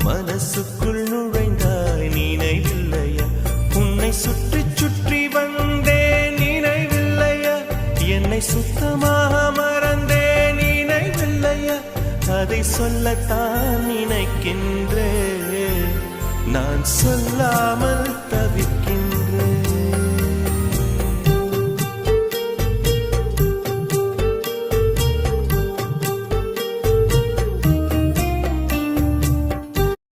மனசுக்குள் நுழைந்தாய் நினைவில்லையா? உன்னை சுற்றி சுற்றி வந்தேன் நினைவில்லையா? என்னை சுத்தமாக மறந்தேன் நினைவில்லையா? அதை சொல்லத்தான் நினைக்கின்றேன், நான் சொல்லாமல் தவிர்க்கின்றேன்.